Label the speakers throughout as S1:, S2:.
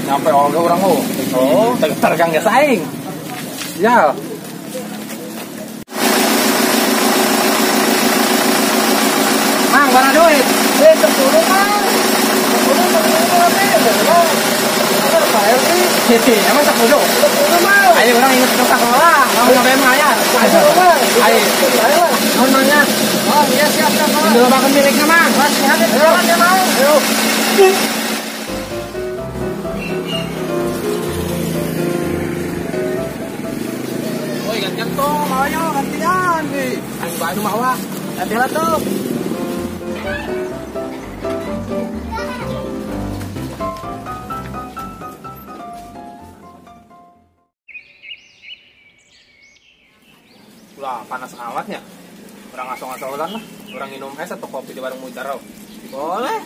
S1: Nyampe olga orang tergang ya saing. Ya. Mang, mana duit? Duit 10, Mang. 10 emang 10? 10, Mang. Ayo orang ingat tukang lah. Mau ngapain bayar? Ayo, Mang. Ayo. Mau nanya. Oh, iya siap. Dulu makan miliknya, Mang. Masih ada di jalan ya, Mang. Ayo. Gantian tuh, maunya gantian nih. Yang baru mau ah, gantian tuh. Lah panas amatnya. Orang ngasong-ngasolan lah. Orang minum es atau kopi di warung Mujarau.
S2: Boleh.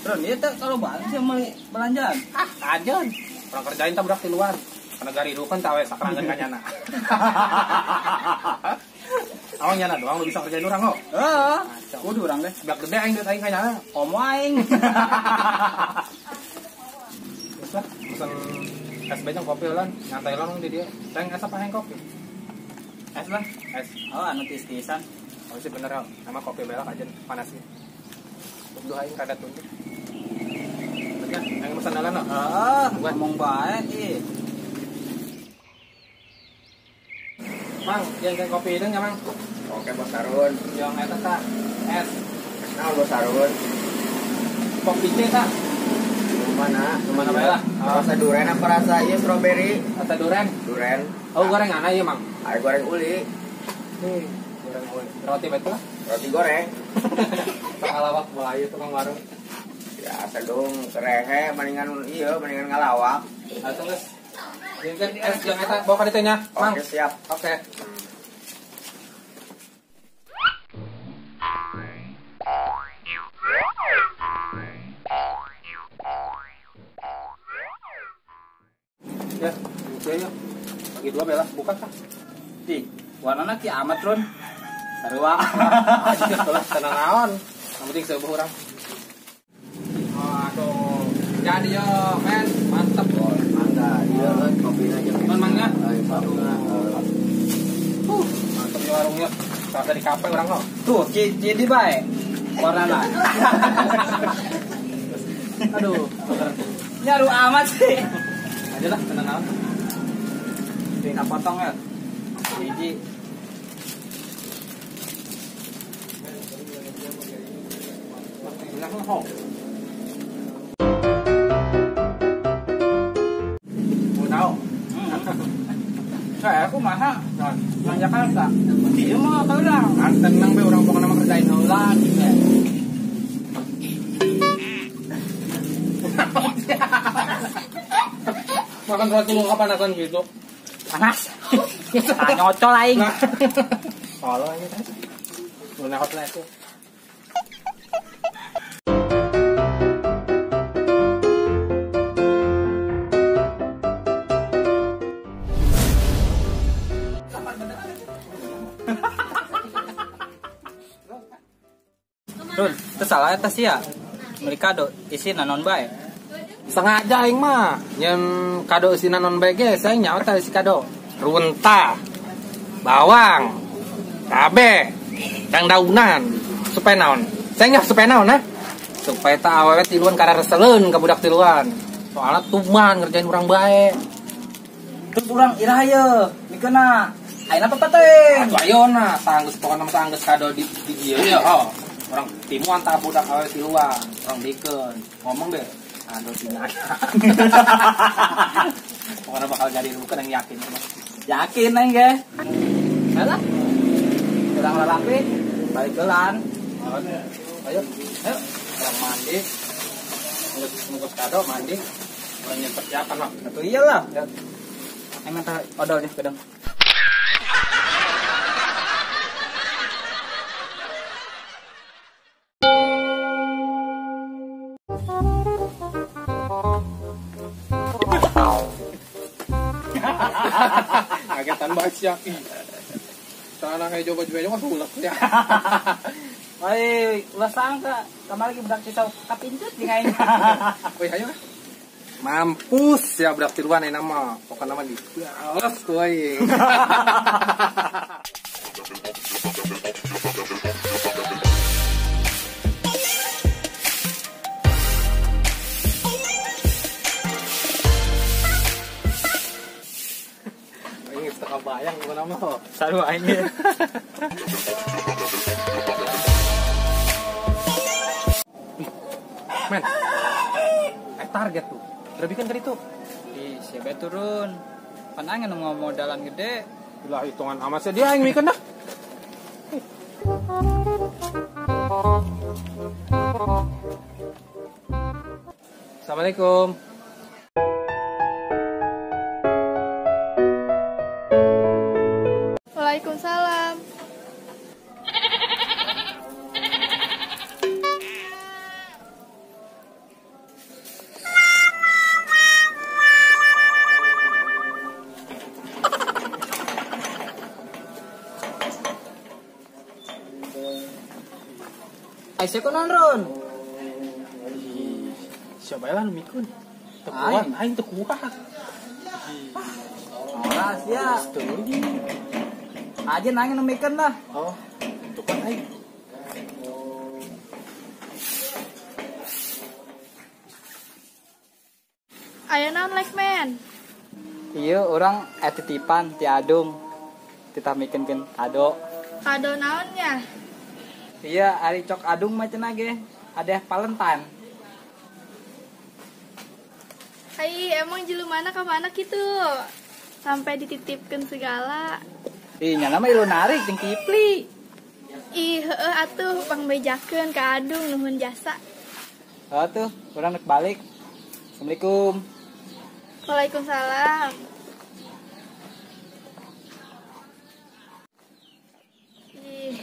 S2: Terus dia tuh kalau balik sih mau belanjaan.
S1: Kajen. Orang kerjain tabrak di luar. Karena gari dulu kan cawe sakrangan kanyana. Awang nyana doang lu bisa kerjain orang kok.
S2: Heeh. Kudu urang deh.
S1: Sebelah gede aing duit aing kanyana.
S2: Komo aing.
S1: Terus lah, pesen es becang kopi lan, nyantai lang di dia. Teng es apa yang kopi? Es lah, es.
S2: Oh, anu tis-tisan.
S1: Oh sih bener ya, nama kopi belak aja panas sih. Tunggu aing kada tunjuk. Bener, aing pesan dalan no.
S2: Heeh, ngomong bae ih.
S1: Mang, yang kopi itu Mang.
S3: Oke, Bos Sarun.
S1: Yang eta ta, es.
S3: Kenal Bos Sarun.
S1: Kopi teh ta.
S3: Mana
S1: bae lah.
S3: Rasa duren apa rasa ieu strawberry?
S1: Rasa duren.
S3: Duren.
S1: Oh, gorengan ieu, Mang.
S3: Ayo goreng uli.
S1: Goreng uli. Roti betul lah.
S3: Roti goreng.
S1: Ngalawak mulai tukang warung.
S3: Ya, sedung kerehe mendingan ngalawak.
S1: Atuh geus. Yang es yang eta bawa ka ditu nya, Mang.
S3: Oke, siap.
S1: Oke. Ya, ya. Bagi dua bela, buka kah?
S2: Di, warnana ki amat Run. Sarua.
S1: Tenang naon. Yang penting seueuh urang. Aduh. Jadi yo, men, mantap.
S3: Mangga, iya kan kopinya aja.
S1: Mangga.
S3: Ayo, mangga.
S1: Mantap di warungnya. Terasa di kafe orang kok.
S2: Tuh, jadi bae. Warnana.
S1: Aduh,
S2: Nyaru amat sih.
S1: aja lah, tenang naon.
S2: Kita potong ya. Biji.
S1: Enak lah, ho. Mau tahu?
S2: Saya aku masa nang Jakarta. Iya mah tahu lah.
S1: Kan tenang be orang pokoknya mah kerjain heula gitu. Makan roti lu kepanasan gitu.
S2: Panas. Nyocol aing.
S1: Kalau aja kan. Lu nakot lah itu.
S2: Run, itu salah eta sih ya. Mereka kado isi nanon bae.
S1: Sengaja aing mah nyen kado isina non BG saya nyawa teh isi kado runta bawang cabe yang daunan supaya naon saya nggak supaya naon nah supaya tak awewe tiluan kada reseleun ka budak tiluan soalnya tuman ngerjain urang bae
S2: Terus urang irah ye, mikena Ayo apa penting?
S1: Atuh ayo na, sanggeus pokona sanggeus kado di dieu ya. Oh. Orang timuan tak budak awe di luar, orang dikeun. Ngomong deh. Aduh sina. Pokona bakal jadi lu kan yang yakin.
S2: Yakin neng ge. Alah. Urang lalapi balik gelan.
S1: Ayo. Ayo. Orang mandi. Ngurus kado mandi. Orang yang persiapan lah.
S2: Atuh iyalah. Emang tak odolnya gedeng.
S1: Kagetan banget sih. Sana kayak coba-coba mah sulap ya.
S2: Woi, ulah sangka kamar lagi budak kita kapincut di kayaknya.
S1: Woi, ayo. Mampus ya budak tiruan ini nama. Pokoknya nama di. Alas woi. Ini setengah bayang gimana mah.
S2: Saru aing.
S1: Men. Target tuh. Udah bikin kan itu.
S2: Ih, siapa turun? Panangan mau modalan gede.
S1: Gila hitungan amat sih dia yang bikin dah. Assalamualaikum.
S4: Waalaikumsalam.
S2: Aisyah ko nonron.
S1: Siapa lah mikun?
S2: Aing.
S1: Aing teu kuat.
S2: Alas ya. Aja nangin nemikan lah.
S1: Oh, tuh kan aing.
S4: Aya naon like man?
S2: Iya, orang titipan ti adung. Ditamikenkeun kado.
S4: Kado naonnya?
S2: Iya, ari cok adung macam ge. Ada Valentine.
S4: Hai, emang jelumana ka mana kitu? Sampai dititipkeun segala.
S2: Ih, nya nama ilu narik jeung Kipli.
S4: Ih, heueuh atuh pangbejakeun ka adung nuhun jasa.
S2: Oh tuh, orang nek balik. Assalamualaikum.
S4: Waalaikumsalam. Ih,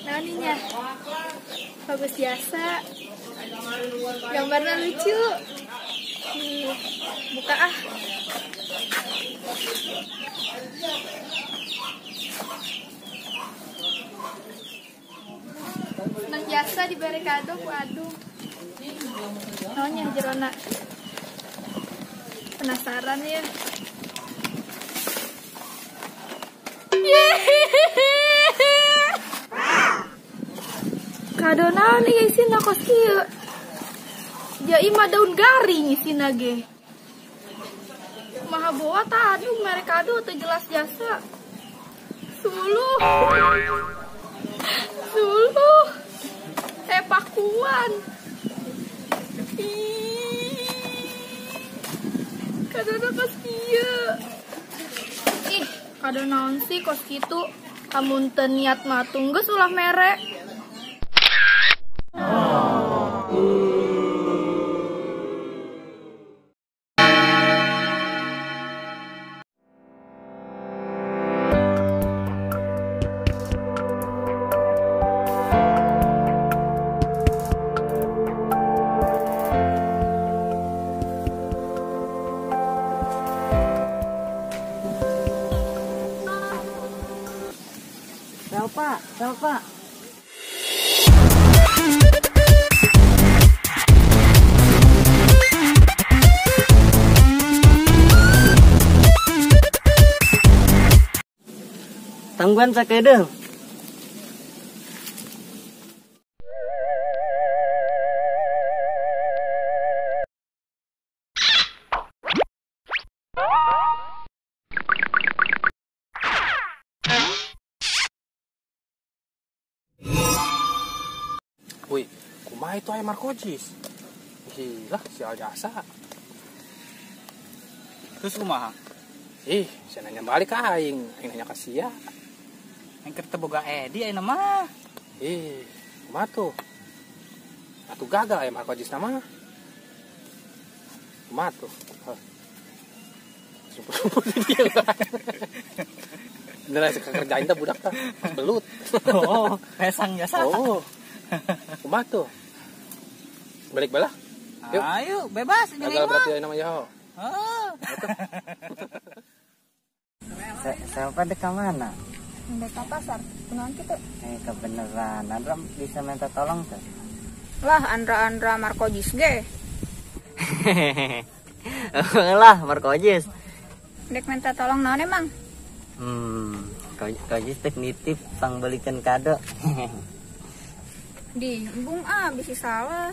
S4: naoninya? Bagus biasa. Gambarnya lucu. Ih, buka ah. Senang biasa diberi kado ku adung. Naonnya jerona? Penasaran ya? Kado naon nih isina kos kieu? Ya ima daun garing isina ge. Maha bawa tadung mere kado teu jelas jasa. Suluh. Suluh. Pakuan. Ih. Kado kos kieu. Ih, kado naon sih kos kitu? Kamun teu niat mah tunggus ulah mere.
S2: Sel, Pak. Tangguhan sakedeung.
S1: Wih, kumaha itu aya Markojis. Hilah, sial jasa.
S2: Terus kumaha?
S1: Saya nanya balik ke aing nanya ka sia.
S2: Yang kereta boga Edi ayeuna mah.
S1: Kumaha tuh? Atuh gagal aya Markojis nama. Kumaha tuh? Sumpah dia. Beneran kerjain teh budak teh, belut.
S2: Oh, pesang jasa.
S1: Oh. Kumaha tuh? Balik bala? Yuk.
S2: Ayo, bebas ini
S1: Gagal
S2: mah.
S1: berarti ayeuna mah ya.
S2: Oh.
S3: Saya pada ke mana?
S4: Ndek ka pasar. Kunaon kitu?
S3: Kebeneran. Andra bisa minta tolong tuh.
S4: Lah Andra Markojis ge.
S3: Lah, Markojis.
S4: Ndek minta tolong naon emang?
S3: Kojis tek nitip pang belikan kado.
S4: Di embung bisa salah.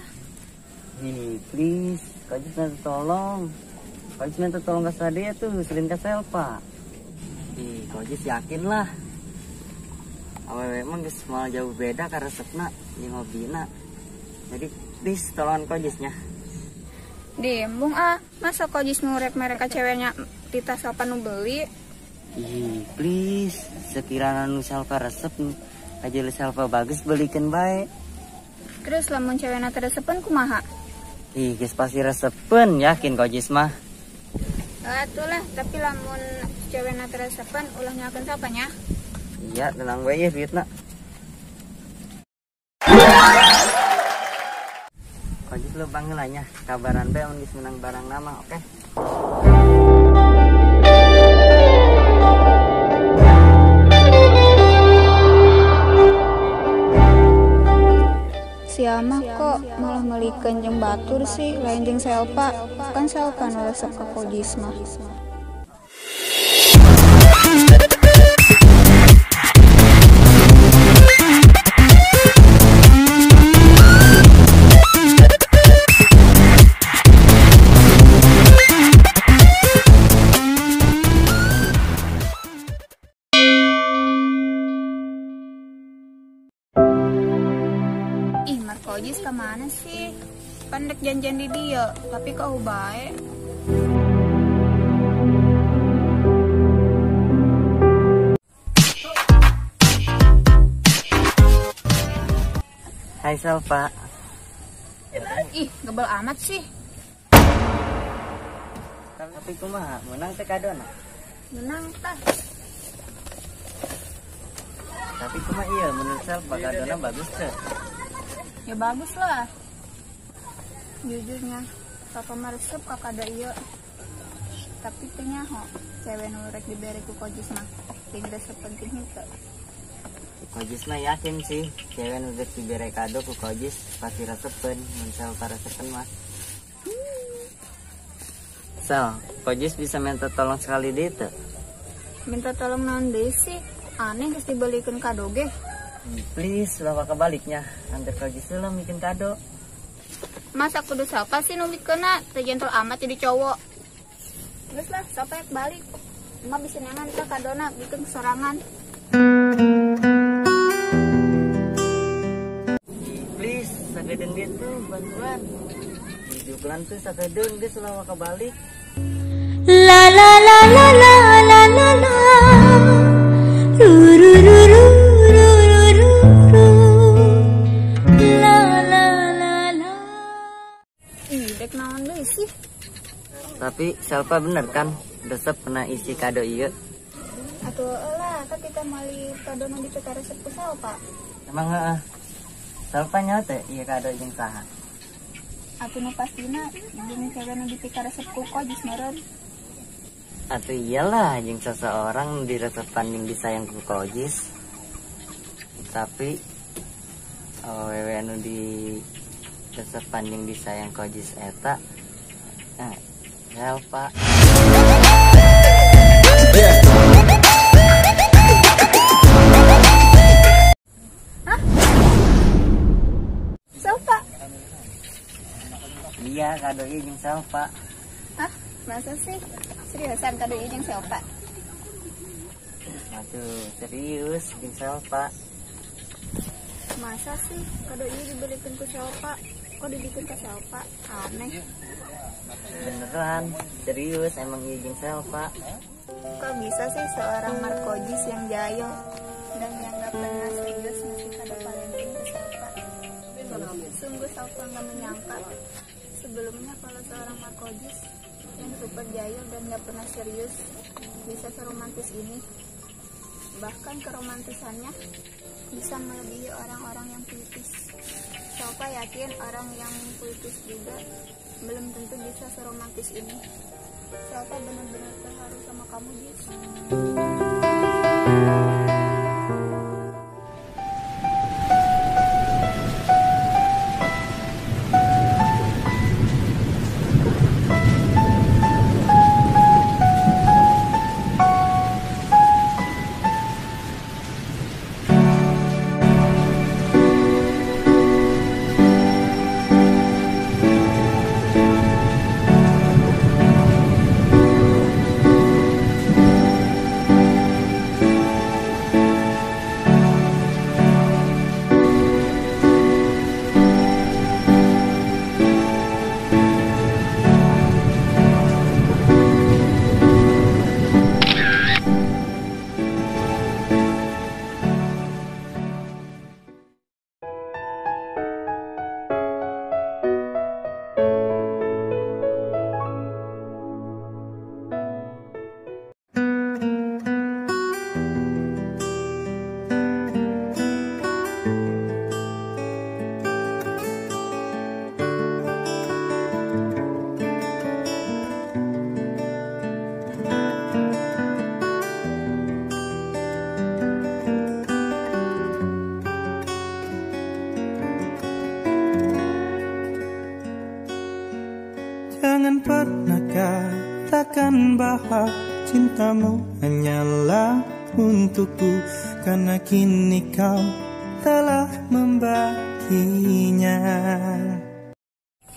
S3: Please, Kojis minta tolong. Kojis minta tolong ke Sadia tuh, selain ke Selpa. Kojis yakin lah. Awewe emang geus mal jauh beda ka resepna jeung hobina. Jadi please tolongan Kojisnya.
S4: Di embung masa Kojis ngurek mereka ceweknya Tita Selpa nu beli.
S3: Please, sekiranya nu Selpa resep aja lu Selpa bagus belikan baik.
S4: Terus lamun cewekna teu resepen kumaha?
S3: Geus pasti resepen, yakin Kojis mah.
S4: Atuh lah, tapi lamun cewekna teu resepen ulah nyakeun sapanya?
S3: Iya, tenang we ya duitna. Kojis lu panggilannya, kabaran be mun geus menang barang nama, oke?
S4: Siapa kok malah melikeun jeung batur sih lain jeung Selpa. Kan Selpa nu resep ka Kojis mah. Markojis kemana sih? Pendek janjian di dia, tapi kok bae.
S3: Hai Selpa.
S4: Gebel amat sih.
S3: Tapi kumaha, menang teh kadona?
S4: Menang tah.
S3: Tapi kumaha iya menurut Selpa kadona bagus teh.
S4: Ya bagus lah. Jujurnya Papa mah resep kakak ada iya. Tapi teh nyaho cewek nu rek dibere ku Kojis mah ting resep penting henteu.
S3: Kojis mah yakin sih cewek nu rek dibere kado ku Kojis pasti resepen mun Selpa resepen mah. Sel, Kojis bisa minta tolong sekali deui teu?
S4: Minta tolong naon deui sih? Aneh geus dibelikeun kado ge.
S3: Please, bawa kebaliknya. Antar Kojis lah bikin kado.
S4: Masa kudu siapa sih nu bikeuna? Teu gentle amat jadi cowok. Geus lah, sampai balik. Emang bisa nyangan teh kadona bikin sorangan.
S3: Please, sakedeung dia tuh bantuan. Di bulan tuh sakedeung dia selalu kebalik.
S5: La la la la la la la la. Ru ru ru ru.
S4: Naon deui sih?
S3: Tapi Selpa bener kan resep pernah isi kado ieu?
S4: Atuh eulah, kan kita mali kado nu dipeta resep ku Selpa.
S3: Emang heeh. Selpa nya teh ieu kado jeung saha?
S4: Atuh nu pastina jeung cewek nu dipeta resep ku Kojis meureun.
S3: Atuh iyalah jeung seseorang di resepan jeung disayang ku Kojis. Tapi awewe anu di resepan yang disayang Kojis eta Selpa.
S4: Hah? Selpa?
S3: Iya, kado ieu jeung Selpa.
S4: Hah? Masa sih? Seriusan kado ieu jeung Selpa?
S3: Aduh, serius jeung Selpa.
S4: Masa sih kado ini dibelikan ke siapa? Kok dibikin ke siapa? Aneh.
S3: Beneran, serius emang izin Selva.
S4: Kok bisa sih seorang Markojis yang jayong dan yang gak pernah serius ngasih kado Valentine ke Selva? Sungguh Selva gak menyangka sebelumnya kalau seorang Markojis yang super jayong dan gak pernah serius bisa seromantis ini. Bahkan keromantisannya bisa melebihi orang-orang yang puitis. Selva yakin orang yang puitis juga belum tentu bisa seromantis ini. Selva benar-benar terharu sama kamu, Jis.
S6: Jangan pernah katakan bahwa cintamu hanyalah untukku, karena kini kau telah membaginya.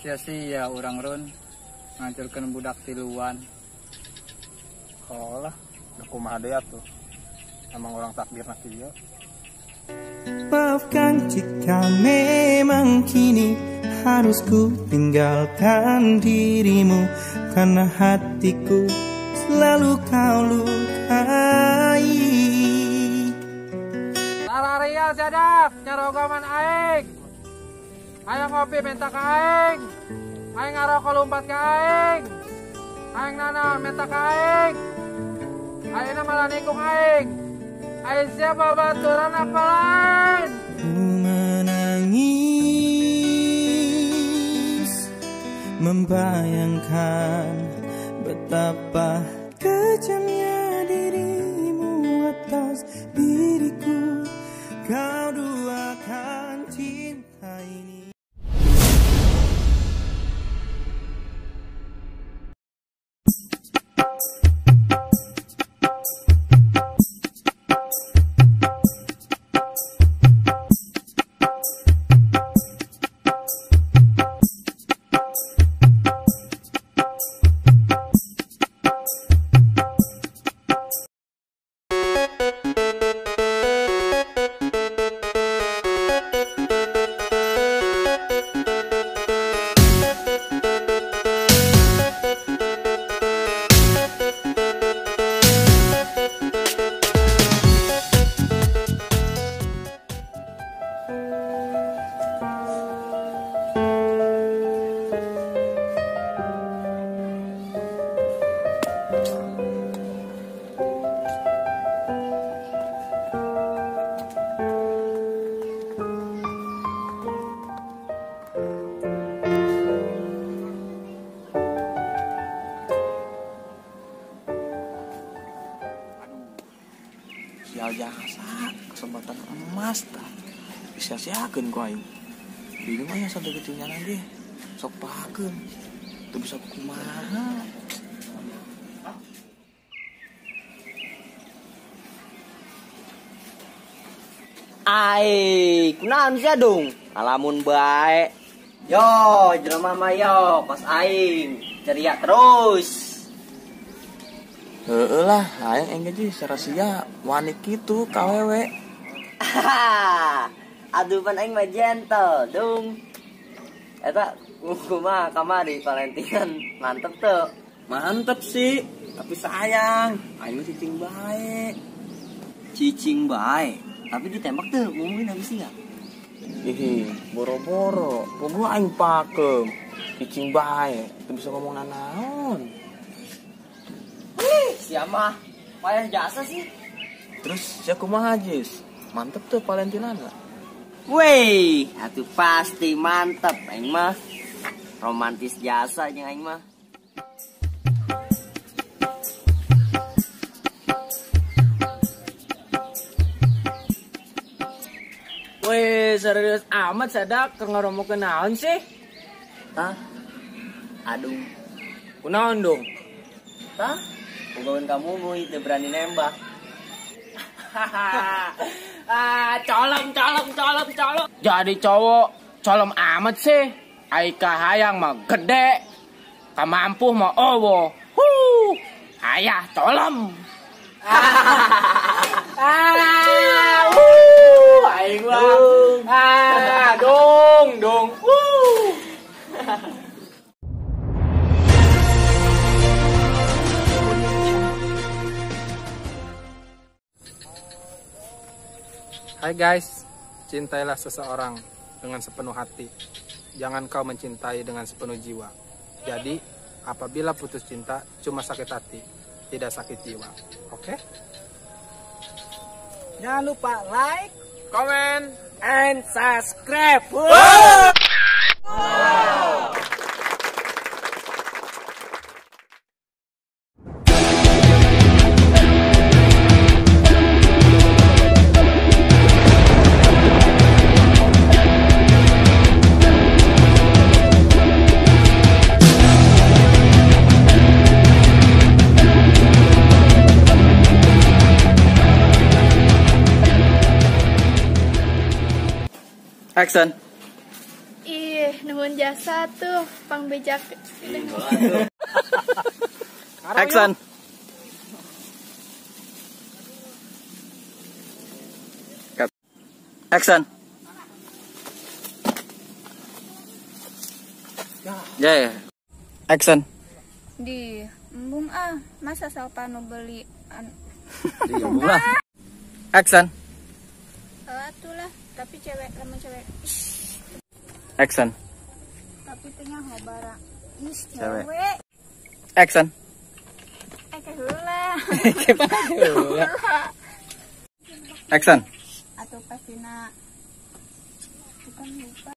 S2: Sia-sia orang Ron ngancurkan budak tiluan.
S1: Oh lah, aku mah ada tuh. Emang orang takdir nak dia.
S6: Maafkan jika memang kini harus ku tinggalkan dirimu, karena hatiku selalu kau lukai.
S1: Salaria sadap, nyarogaman aing. Ayo ngopi minta ke aing. Aing ngarokok lompat ke aing. Aing nana minta ke aing. Aing malah nikung aing. Aing siapa baturan apa lain?
S6: Ku menangis, membayangkan betapa kejamnya dirimu atas diriku. Kau duakan cinta ini.
S7: Sial jasa kesempatan emas tak bisa siakeun ku aing. Bingung aya sampai kecilnya lagi. Sok pakeun. Teu bisa kumaha.
S3: Ai, kunaon sia dong? Alamun bae. Yo, jelema mah yo, pas aing ceria terus.
S7: Heeh lah, aing engge jadi sarasia wani kitu ka awewe.
S3: Aduh pan aing mah gentle, dong. Eta kumaha kamari Valentinan mantep tuh.
S2: Mantep sih, tapi sayang, aing cicing bae.
S3: Cicing bae, tapi ditembak tuh ngomongin habis enggak?
S7: Ih, boro-boro. Gua aing pakem. Cicing bae, teu bisa ngomong nanaon.
S3: Siapa? Payah jasa sih.
S7: Terus sia kumaha Jis? Mantep tuh Valentinana.
S3: Wey, atuh pasti mantep aing mah. Romantis jasa jeung aing mah.
S2: Weh, serius amat sadak keur ngaromokeun naon sih?
S3: Tah? Aduh,
S2: Kunaon dong?
S3: tah? Pegawai kamu mui teu berani nembak.
S2: Colong. Jadi cowok colong amat sih. Aika hayang mah gede. Kamampuh mah owo. Ayah colong. Aing mah. Dong.
S1: Hai guys, cintailah seseorang dengan sepenuh hati. Jangan kau mencintai dengan sepenuh jiwa. Jadi, apabila putus cinta, cuma sakit hati, tidak sakit jiwa. Oke?
S2: Jangan lupa like, comment, and subscribe.
S7: Action.
S4: Ih, nuhun jasa tuh, pang bejak.
S7: Action. Cut. Action. Ya. Action.
S4: Di embung masa salpano beli
S7: Action.
S4: atulah, tapi cewek lama cewek.
S7: Action.
S4: Tapi tengah hobara.
S7: Cewek.
S4: Cewek.
S7: Action.
S4: Heula.
S7: Action.
S4: Atau pastina bukan lupa.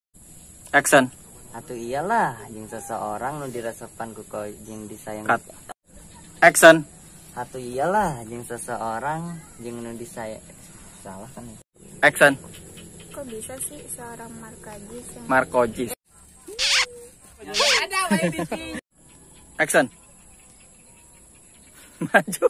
S7: Action.
S3: Atuh iyalah jeung seseorang nu diresepan ku kau jeung disayang.
S7: Cut. Action.
S3: Atuh iyalah jeung seseorang jeung nu disayang. Salah kan?
S7: Action.
S4: Kok bisa sih seorang Markojis yang
S7: Markojis. Action. Maju.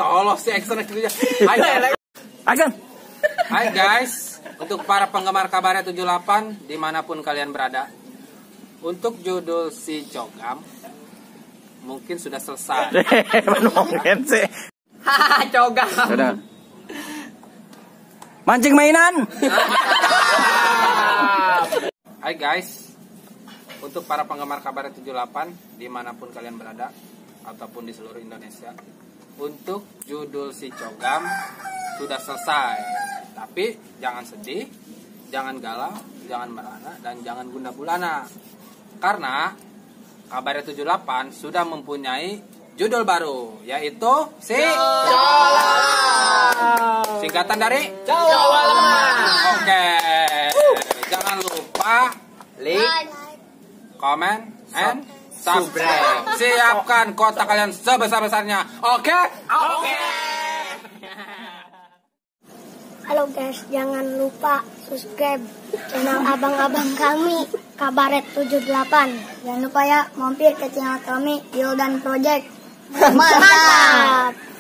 S1: Tolong si action aja.
S7: Action.
S1: Hai guys, untuk para penggemar Kabaret 78 dimanapun kalian berada, untuk judul si Cogam mungkin sudah selesai.
S7: Ngomongin sih.
S3: Cogam.
S7: Sudah. Mancing mainan.
S1: Hai guys, untuk para penggemar Kabaret 78 dimanapun kalian berada ataupun di seluruh Indonesia, untuk judul si Cogam sudah selesai. Tapi jangan sedih, jangan galau, jangan merana, dan jangan gundah gulana. Karena Kabaret 78 sudah mempunyai judul baru, yaitu si Colam. Singkatan dari Colam. Oke. Jangan lupa
S3: Like,
S1: comment, and subscribe. Siapkan kotak kalian sebesar-besarnya. Oke? Oke.
S8: Halo guys, jangan lupa subscribe channel abang-abang kami, Kabaret 78. Jangan lupa ya, mampir ke channel kami, Gildan Project. Mantap!